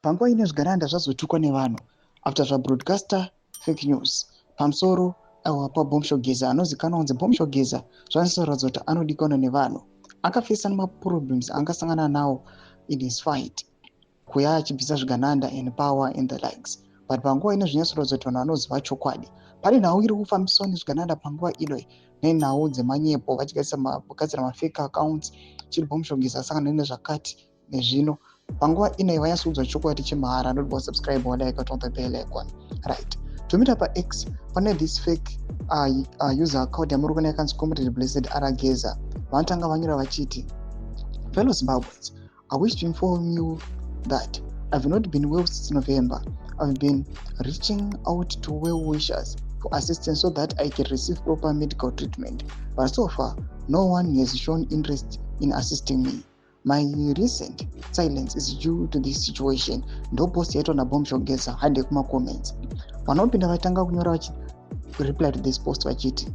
panguva ine zvigananda zvazotukwa nevanhu after zvabroadcaster fake news pamusoro paBombshogeza anozikanwa kunzi Bombshogeza zvanoratidza kuti anodikanwa nevanhu. Akafesa nemaproblems angasangana nawo in his fight kuya achibvisa zvigananda and power and the likes, but panguva ino zvinyatskuratidza kuti vanhu vanoziva chokwadi. Pane nhau iri kufambiswa nezvigananda panguva inoi nenhau dzemanyepo vachigadzira mafake accounts chiri Bombshogeza asangana nezvakati nezvino. Panguva inoi vanyatskuudzwa chokwadi chemahara. Not about subscribe or like on the bell icon. Right. Tumita pa X pane this fake user account yamuri kuona yakanzi Comrade Blessed Arageza. Vanotanga vanyora vachiti, fellow Zimbabweans, I wish to inform you that I've not been well since November. I've been reaching out to well wishers for assistance so that I can receive proper medical treatment, but so far no one has shown interest in assisting me. My recent silence is due to this situation. Ndo post yaitwa naBombshogeza hande kuma comments. Vanopinda vatanga kunyora vachi reply to this post vachiti,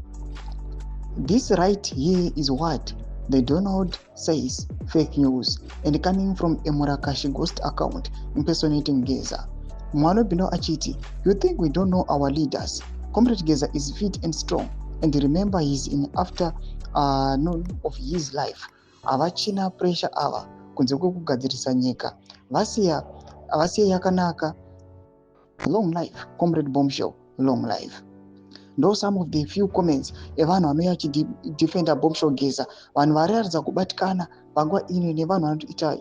this right here is what the Donald says fake news and coming from a Murakashi ghost account impersonating Geza. Mwanopinda achiti, you think we don't know our leaders? Comrade Geza is fit and strong, and remember he's in after of his life. Avachina pressure ava kunze kwekugadzirisa nyika. Vasiya yakanaka. Long life Comrade Bombshell, long life. Ndo some of the few comments evanhu vanouya vachidefenda Bombshogeza, vanhu vararatidza kubatikana panguva ino nevanhu vanoita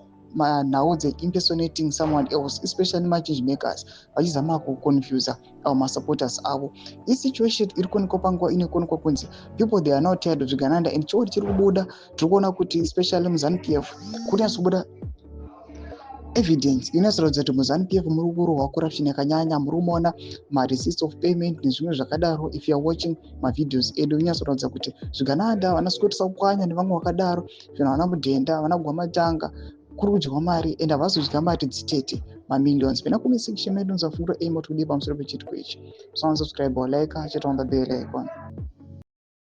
nhau impersonating someone else, especially machange makers vachizama kuconfuse our masupporters avo. This situation iri kuonekwa panguva ino kuonekwa kunzi people they are not tired of zvigananda, and chori chiri kubuda tiri kuona kuti especially muZANU-PF kunyatsa kubuda evidence inoratidza kuti muZANU-PF muri kurohwa corruption yakanyanya. Muri kuona receipts of payment nezvimwe zvakadaro. If you are watching videos edu inoratidza kuti zvigananda vanasukotisa kukwanya nevamwe vakadaro, zvinhu vana mudhenda vana gwamatanga kuri kudyiwa mari and havazodya mari dzitete mamillions. Pena comment section medu nzafungura aim kuti kudii pamusoro pechitiko ichi. So subscribe or like, cheta on the bell icon.